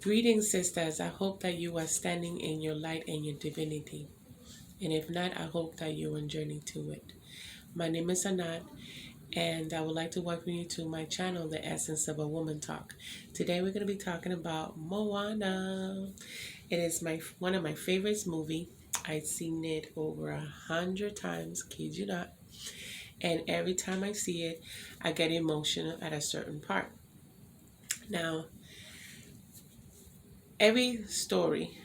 Greetings, sisters. I hope that you are standing in your light and your divinity. And if not, I hope that you're on journey to it. My name is Anat, and I would like to welcome you to my channel, The Essence of a Woman Talk. Today we're going to be talking about Moana. It is one of my favorites movie. I've seen it over 100 times, kid you not. And every time I see it, I get emotional at a certain part. Now, every story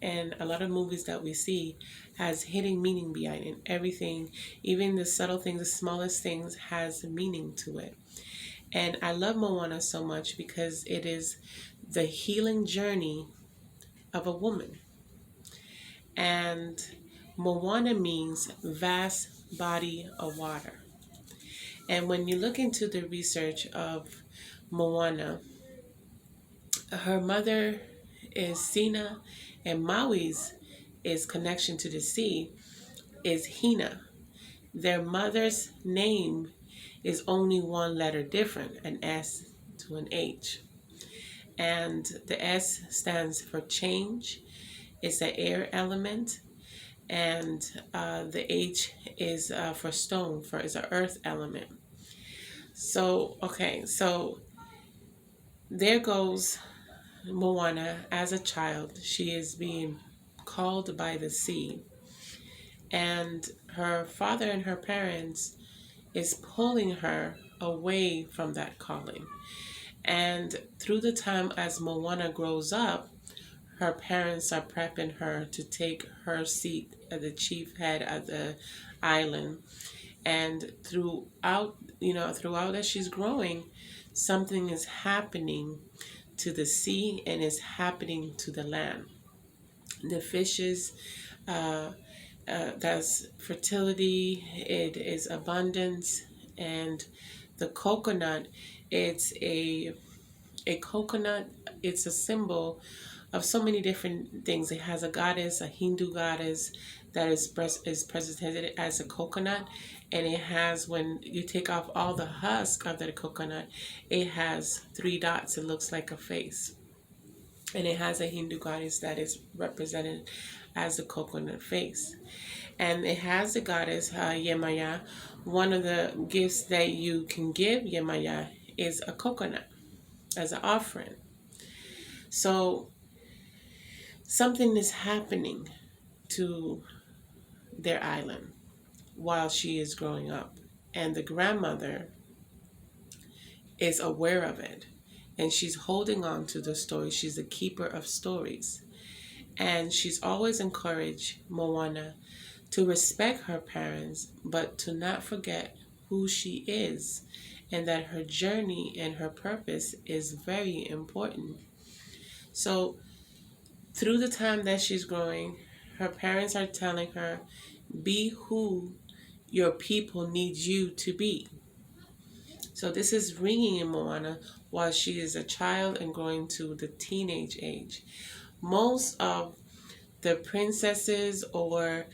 and a lot of movies that we see has hidden meaning behind it. Everything, even the subtle things, the smallest things, has meaning to it. And I love Moana so much because it is the healing journey of a woman. And Moana means vast body of water. And when you look into the research of Moana, her mother is Sina, and Maui's is connection to the sea is Hina. Their mother's name is only one letter different, an S to an H. And the S stands for change. It's the air element. And the H is for stone, is an earth element. So, okay, so there goes Moana as a child. She is being called by the sea, and her father and her parents is pulling her away from that calling. And through the time as Moana grows up, her parents are prepping her to take her seat as the chief head of the island. And throughout as she's growing, something is happening to the sea and is happening to the land. The fishes, uh, that's fertility, it is abundance, and the coconut, it's a coconut, it's a symbol of so many different things. It has a goddess, a Hindu goddess that is presented as a coconut, and it has, when you take off all the husk of the coconut, it has 3 dots. It looks like a face, and it has a Hindu goddess that is represented as a coconut face, and it has the goddess Yemaya. One of the gifts that you can give Yemaya is a coconut as an offering. So something is happening to their island while she is growing up, and the grandmother is aware of it, and she's holding on to the story. She's a keeper of stories, and she's always encouraged Moana to respect her parents, but to not forget who she is, and that her journey and her purpose is very important. So through the time that she's growing, her parents are telling her, be who your people need you to be. So this is ringing in Moana while she is a child and growing to the teenage age. Most of the princesses or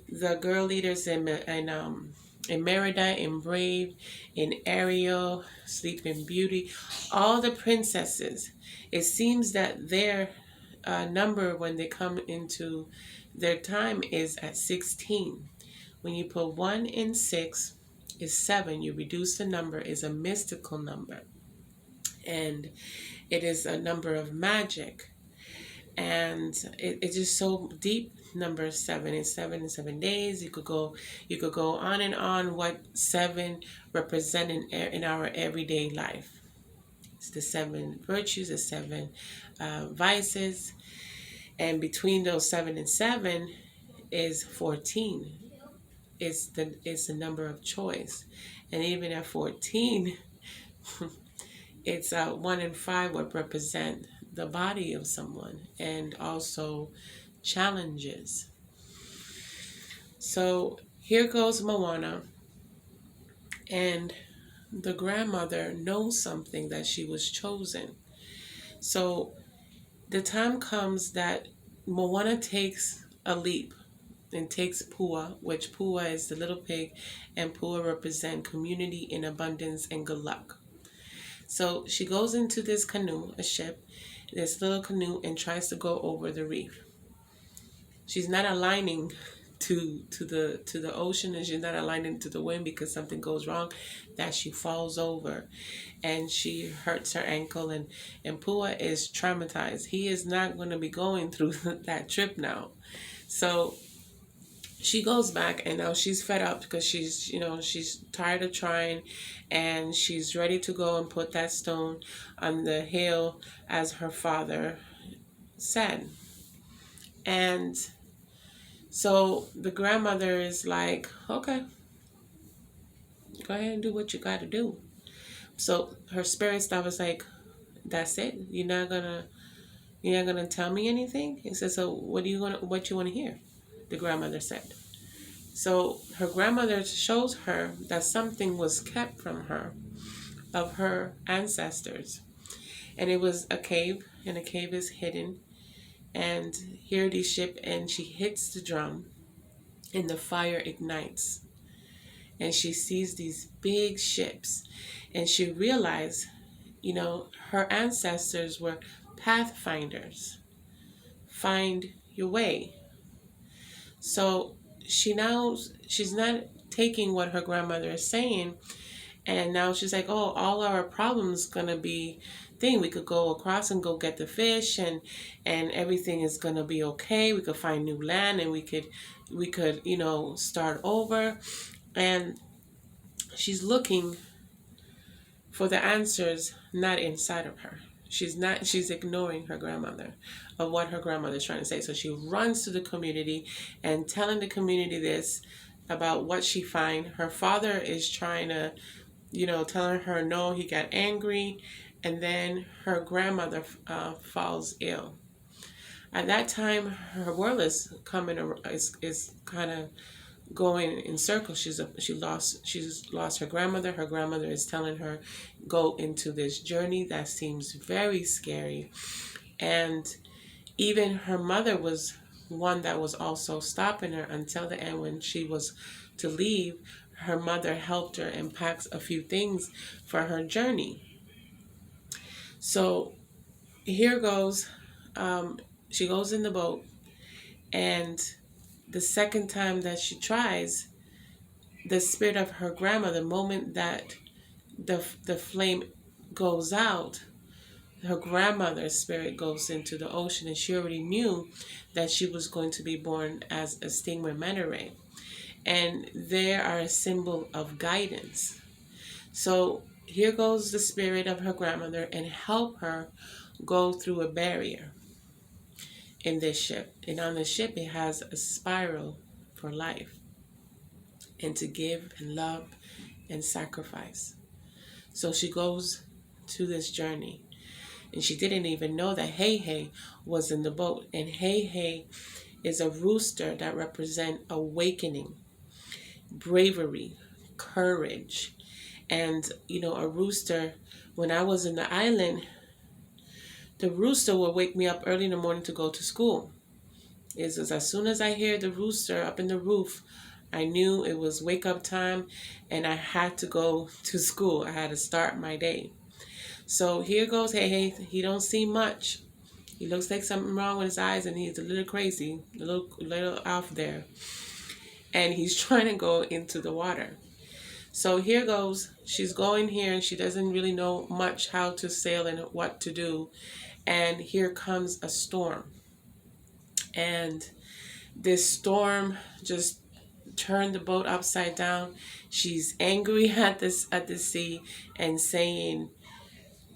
the girl leaders in Merida, in Brave, in Ariel, Sleeping Beauty, all the princesses, it seems that their number when they come into their time is at 16. When you put 1 in 6 is 7. You reduce the number, is a mystical number. And it is a number of magic. And it's just so deep. Number 7 is 7 in 7 days. You could go on and on what 7 represent in our everyday life. It's the 7 virtues, the 7 vices, and between those 7 and 7 is 14. It's the number of choice, and even at 14, it's 1 in 5 would represent the body of someone, and also challenges. So here goes Moana, and the grandmother knows something, that she was chosen. So the time comes that Moana takes a leap and takes Pua, which Pua is the little pig, and Pua represent community in abundance and good luck. So she goes into this canoe, a ship, this little canoe and tries to go over the reef. She's not aligning to the ocean, and she's not aligning to the wind because something goes wrong, that she falls over and she hurts her ankle, and Pua is traumatized. He is not going to be going through that trip now. So she goes back, and now she's fed up because she's tired of trying, and she's ready to go and put that stone on the hill as her father said. And so the grandmother is like, okay, go ahead and do what you got to do. So her spirit stuff was like, that's it. You're not gonna tell me anything. He said, so what you want to hear? The grandmother said. So her grandmother shows her that something was kept from her of her ancestors, and it was a cave, and the cave is hidden. And here the ship, and she hits the drum, and the fire ignites, and she sees these big ships, and she realized, her ancestors were pathfinders. Find your way. So she's not taking what her grandmother is saying, and now she's like, oh, all our problems gonna be thing. We could go across and go get the fish, and everything is gonna be okay. We could find new land, and we could start over. And she's looking for the answers not inside of her. She's ignoring her grandmother of what her grandmother is trying to say. So she runs to the community and telling the community this about what she find. Her father is trying to, telling her no, he got angry, and then her grandmother falls ill. At that time, her world is is kind of going in circles. She's lost her grandmother. Her grandmother is telling her, go into this journey that seems very scary. And even her mother was one that was also stopping her until the end. When she was to leave, her mother helped her and packed a few things for her journey. So here goes. She goes in the boat, and the second time that she tries, the spirit of her grandmother, the moment that the flame goes out, her grandmother's spirit goes into the ocean, and she already knew that she was going to be born as a stingray manta ray, and they are a symbol of guidance. So here goes the spirit of her grandmother and help her go through a barrier in this ship. And on the ship, it has a spiral for life, and to give and love and sacrifice. So she goes to this journey, and she didn't even know that Hey Hey was in the boat. And Hey Hey is a rooster that represents awakening, bravery, courage. And a rooster, when I was in the island, the rooster would wake me up early in the morning to go to school. Is as soon as I hear the rooster up in the roof, I knew it was wake up time, and I had to go to school. I had to start my day. So here goes Hey Hey. He don't see much. He looks like something wrong with his eyes, and he's a little crazy, a little off there. And he's trying to go into the water. So here goes. She's going here, and she doesn't really know much how to sail and what to do. And here comes a storm. And this storm just turned the boat upside down. She's angry at the sea and saying,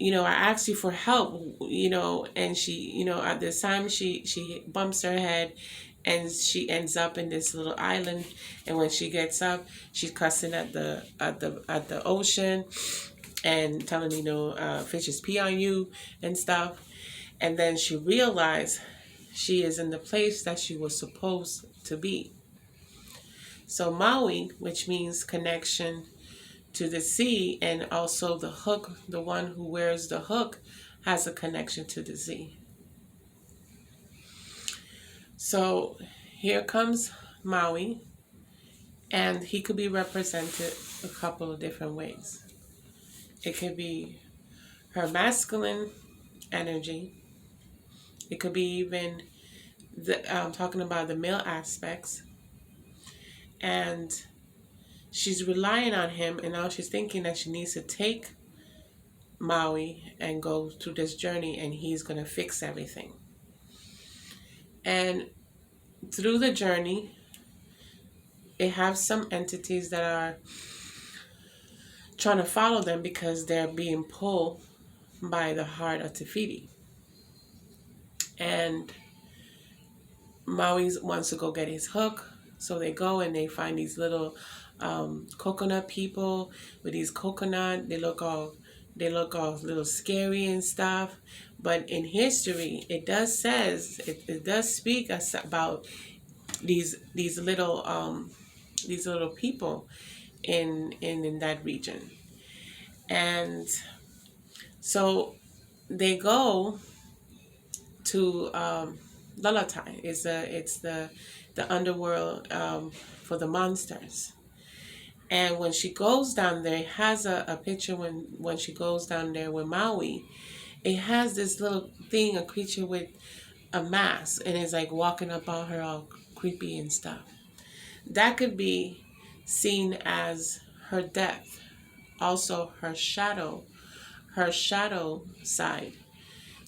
I asked you for help, and she, at this time she bumps her head, and she ends up in this little island. And when she gets up, she's cussing at the ocean and telling, fishes pee on you and stuff. And then she realized she is in the place that she was supposed to be. So Maui, which means connection to the sea, and also the hook, the one who wears the hook has a connection to the sea. So here comes Maui, and he could be represented a couple of different ways. It could be her masculine energy, It could be even talking about the male aspects. And she's relying on him, and now she's thinking that she needs to take Maui and go through this journey, and he's going to fix everything. And through the journey, it has some entities that are trying to follow them because they're being pulled by the heart of Tafiti. And Maui wants to go get his hook, so they go and they find these little coconut people with these coconut. They look all little scary and stuff. But in history, it does speak about these little people in that region. And so they go to Lalatai. It's the underworld for the monsters. And when she goes down there, it has a picture when she goes down there with Maui. It has this little thing, a creature with a mask, and it's like walking up on her all creepy and stuff. That could be seen as her death, also her shadow side.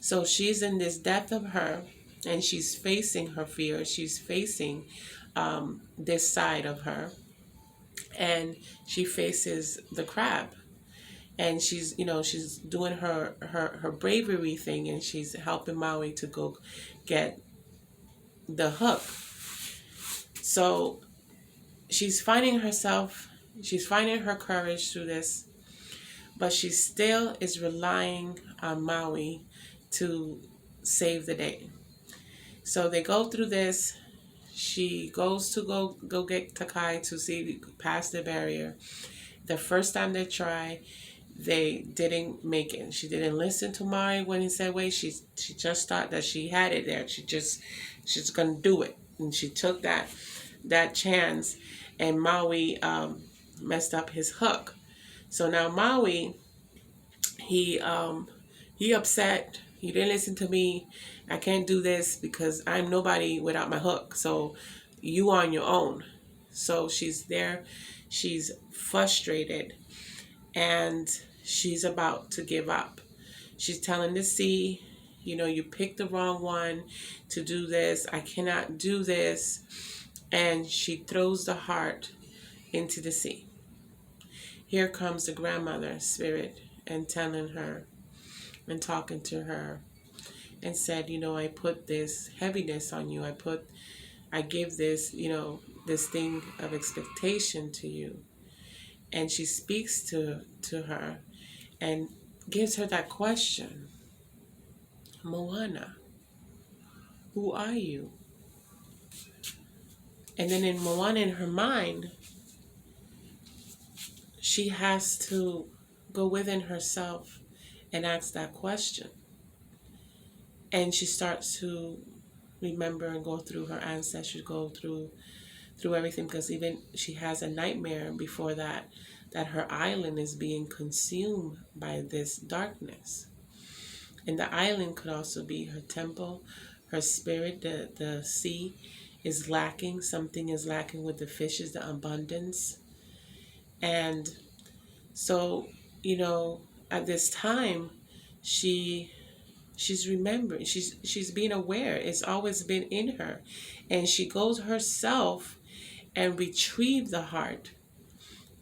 So she's in this depth of her, and she's facing her fear. She's facing this side of her, and she faces the crab. And she's doing her bravery thing, and she's helping Maui to go get the hook. So she's finding herself, she's finding her courage through this, but she still is relying on Maui to save the day. So they go through this. She goes to go get Takai to see past the barrier. The first time they try, they didn't make it. She didn't listen to Maui when he said wait. She just thought that she had it there. She's gonna do it, and she took that chance, and Maui messed up his hook. So now Maui, he upset. He didn't listen to me. I can't do this because I'm nobody without my hook. So you on your own. So she's there. She's frustrated, and she's about to give up. She's telling the sea, you picked the wrong one to do this. I cannot do this. And she throws the heart into the sea. Here comes the grandmother spirit and telling her and talking to her and said, I put this heaviness on you. I give this, this thing of expectation to you. And she speaks to her and gives her that question, Moana, who are you? And then in Moana, in her mind, she has to go within herself and ask that question. And she starts to remember and go through her ancestors, go through everything, because even she has a nightmare before that her island is being consumed by this darkness. And the island could also be her temple, her spirit. The sea is lacking. Something is lacking with the fishes, the abundance. And so, at this time, she's remembering, she's being aware. It's always been in her. And she goes herself and retrieve the heart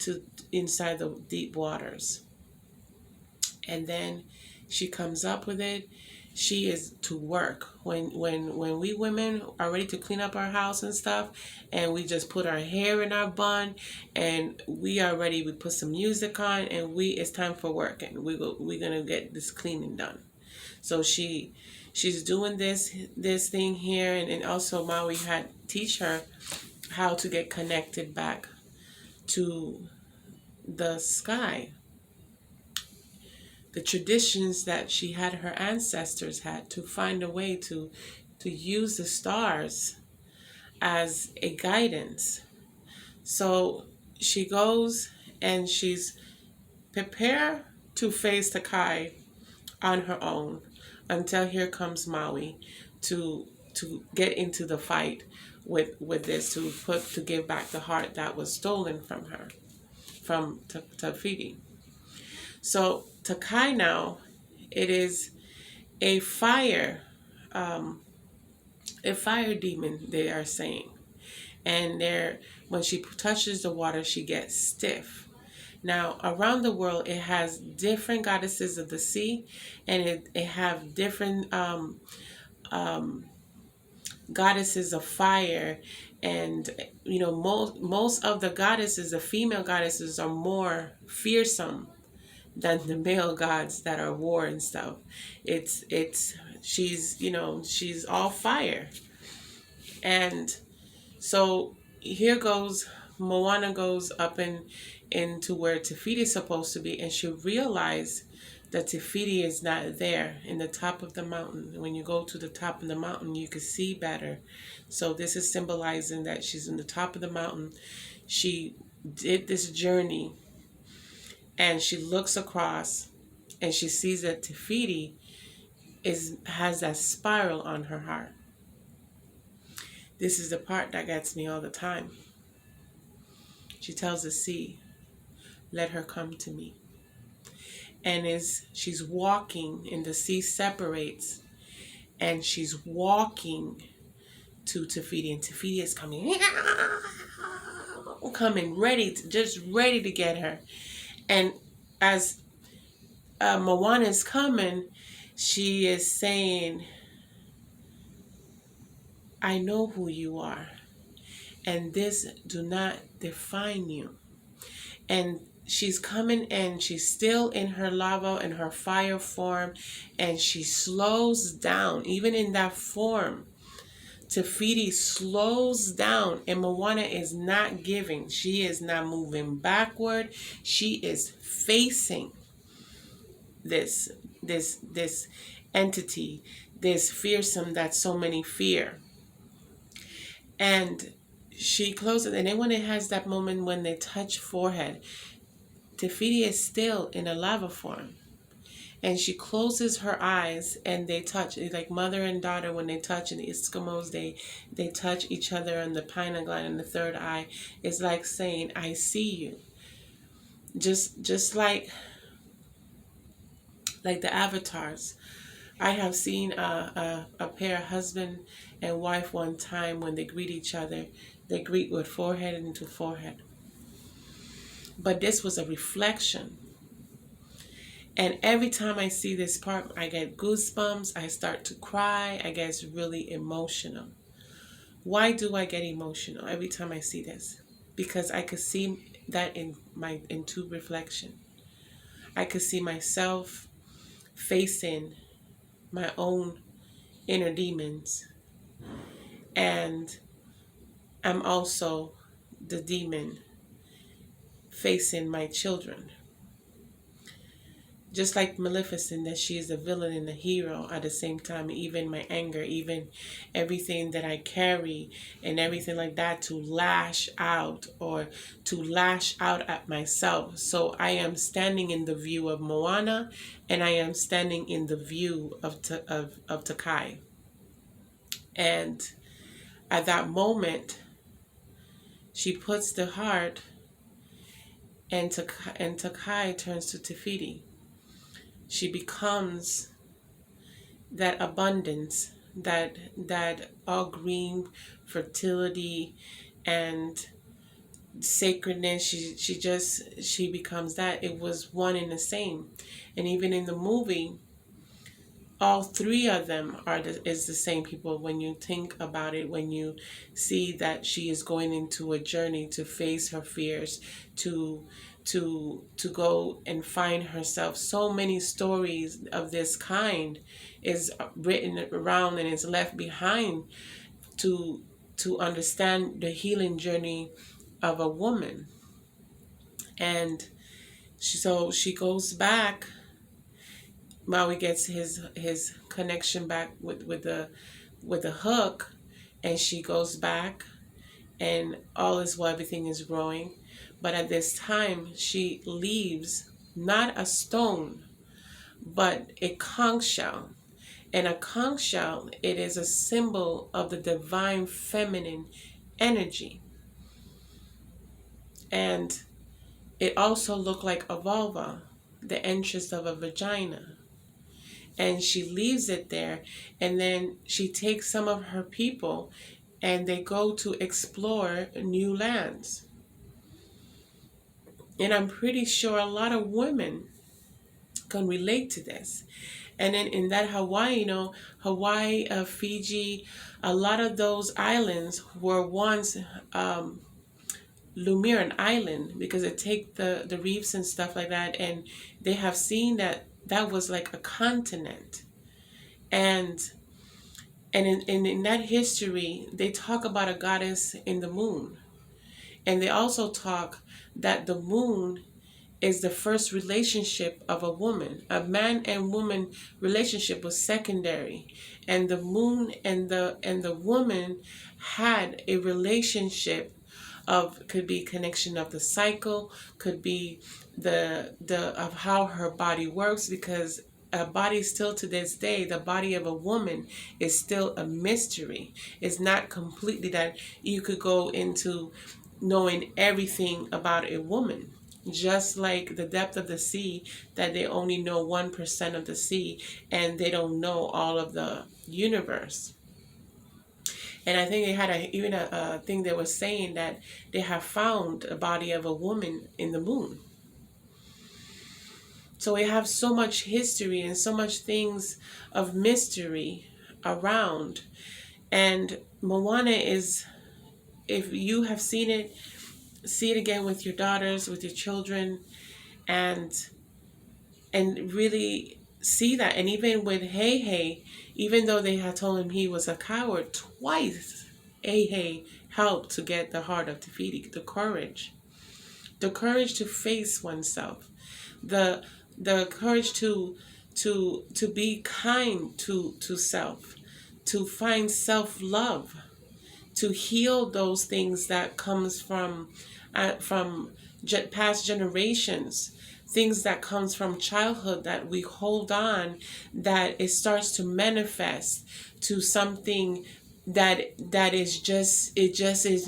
to inside the deep waters. And then she comes up with it. She is to work. When we women are ready to clean up our house and stuff, and we just put our hair in our bun, and we are ready, we put some music on, and it's time for work, and we're gonna get this cleaning done. So she's doing this thing here, and also Maui had teach her how to get connected back to the sky. The traditions that she had, her ancestors had, to find a way to use the stars as a guidance. So she goes and she's prepared to face Takai on her own, until here comes Maui to get into the fight with this, to give back the heart that was stolen from her, from Tafiti. So Takai now, it is a fire, um, a fire demon, they are saying. And there, when she touches the water, she gets stiff. Now, around the world, it has different goddesses of the sea, and it have different goddesses of fire. And most of the goddesses, the female goddesses, are more fearsome than the male gods that are war and stuff. It's she's all fire. And so here goes Moana, goes up into where Te is supposed to be, and she realized that Te is not there in the top of the mountain. When you go to the top of the mountain, you can see better. So this is symbolizing that she's in the top of the mountain. She did this journey, and she looks across, and she sees that Te has that spiral on her heart. This is the part that gets me all the time. She tells the sea, let her come to me. And as she's walking, and the sea separates, and she's walking to Te and Te is coming ready, just ready to get her. And as Moana is coming, she is saying, I know who you are, and this do not define you. And she's coming, and she's still in her lava and her fire form, and she slows down. Even in that form, Te slows down, and Moana is not giving. She is not moving backward. She is facing this entity, this fearsome that so many fear. And she closes, and then when it has that moment when they touch forehead, Te is still in a lava form. And she closes her eyes, and they touch. It's like mother and daughter when they touch. In the Eskimos, they touch each other on the pineal gland and the third eye. It's like saying, I see you. Just like the avatars. I have seen a pair, husband and wife, one time when they greet each other. They greet with forehead into forehead. But this was a reflection. And every time I see this part, I get goosebumps. I start to cry. I get really emotional. Why do I get emotional every time I see this? Because I could see that in two reflection. I could see myself facing my own inner demons, and I'm also the demon facing my children. Just like Maleficent, that she is the villain and the hero at the same time. Even my anger, even everything that I carry and everything like that, to lash out at myself. So I am standing in the view of Moana, and I am standing in the view of Takai. And at that moment, she puts the heart, and Takai turns to Te She becomes that abundance, that all green fertility and sacredness. She becomes that. It was one and the same. And even in the movie, all three of them is the same people. When you think about it, when you see that she is going into a journey to face her fears, to go and find herself. So many stories of this kind is written around and is left behind to understand the healing journey of a woman. And so she goes back. Maui gets his connection back with the hook, and she goes back, and all is well, everything is growing. But at this time, she leaves not a stone, but a conch shell. And a conch shell, it is a symbol of the divine feminine energy. And it also looked like a vulva, the entrance of a vagina. And she leaves it there, and then she takes some of her people and they go to explore new lands. And I'm pretty sure a lot of women can relate to this. And then in that Hawaii, Hawaii, Fiji, a lot of those islands were once Lumiere Island, because it take the reefs and stuff like that, and they have seen that that was like a continent. And in that history, they talk about a goddess in the moon. And they also talk that the moon is the first relationship of a woman. A man and woman relationship was secondary, and the moon and the woman had a relationship of, could be connection of the cycle, could be the of how her body works, because a body still to this day, the body of a woman is still a mystery. It's not completely that you could go into knowing everything about a woman. Just like the depth of the sea, that they only know 1% of the sea, and they don't know all of the universe. And I think they had even a thing that was saying that they have found a body of a woman in the moon. So we have so much history and so much things of mystery around. And Moana is, if you have seen it, see it again with your daughters, with your children, and really see that. And even with Hey, even though they had told him he was a coward twice, Hey helped to get the heart of Tafiti, the courage to face oneself, the courage to be kind to self, to find self-love, to heal those things that comes from past generations, things that comes from childhood that we hold on, that it starts to manifest to something that is just, it just is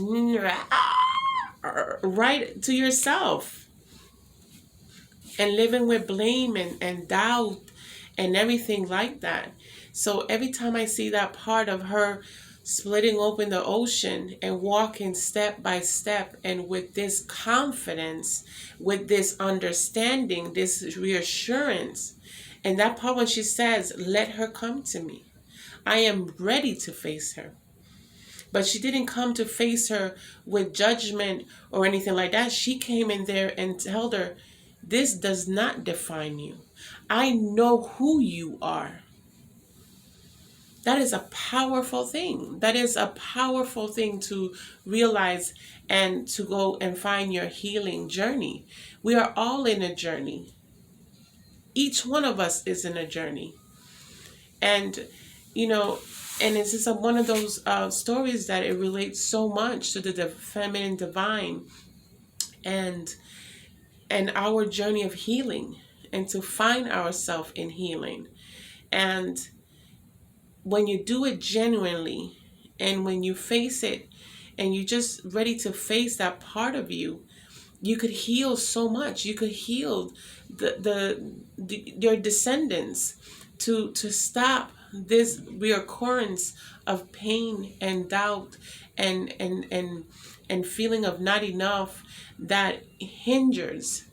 right to yourself, and living with blame and doubt and everything like that. So every time I see that part of her splitting open the ocean and walking step by step, and with this confidence, with this understanding, this reassurance, and that part when she says, let her come to me, I am ready to face her. But she didn't come to face her with judgment or anything like that. She came in there and told her, this does not define you. I know who you are. That is a powerful thing. That is a powerful thing to realize, and to go and find your healing journey. We are all in a journey. Each one of us is in a journey. And, and it's just one of those stories that it relates so much to the feminine divine, and our journey of healing, and to find ourselves in healing. And when you do it genuinely, and when you face it, and you're just ready to face that part of you, you could heal so much. You could heal your descendants to stop this reoccurrence of pain and doubt and feeling of not enough that hinders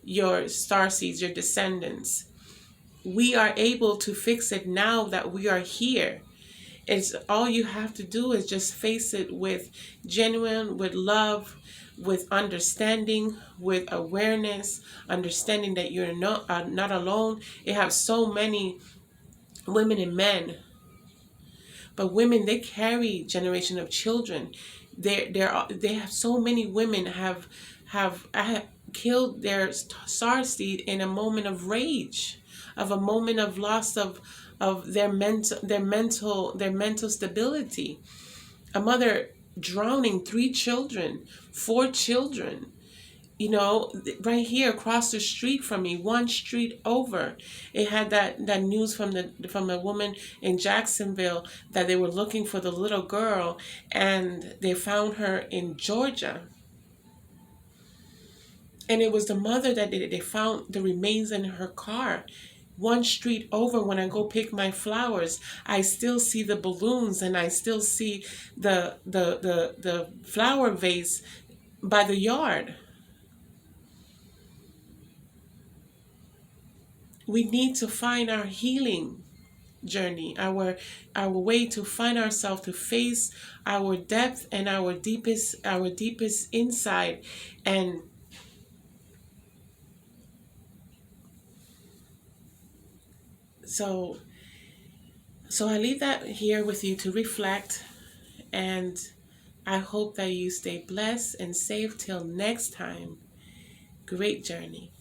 your starseeds, your descendants. We are able to fix it now that we are here. It's all you have to do is just face it with genuine, with love, with understanding, with awareness, understanding that you're not alone. You have so many women and men, but women, they carry generation of children. They have so many women have killed their star seed in a moment of rage, of a moment of loss of their mental stability. A mother drowning 3 children, 4 children, right here across the street from me, one street over. It had that news from a woman in Jacksonville that they were looking for the little girl, and they found her in Georgia. And it was the mother that did it. They found the remains in her car. One street over, when I go pick my flowers, I still see the balloons, and I still see the flower vase by the yard. We need to find our healing journey, our way to find ourselves, to face our depth and our deepest inside. And so so I leave that here with you to reflect, and I hope that you stay blessed and safe till next time. Great journey.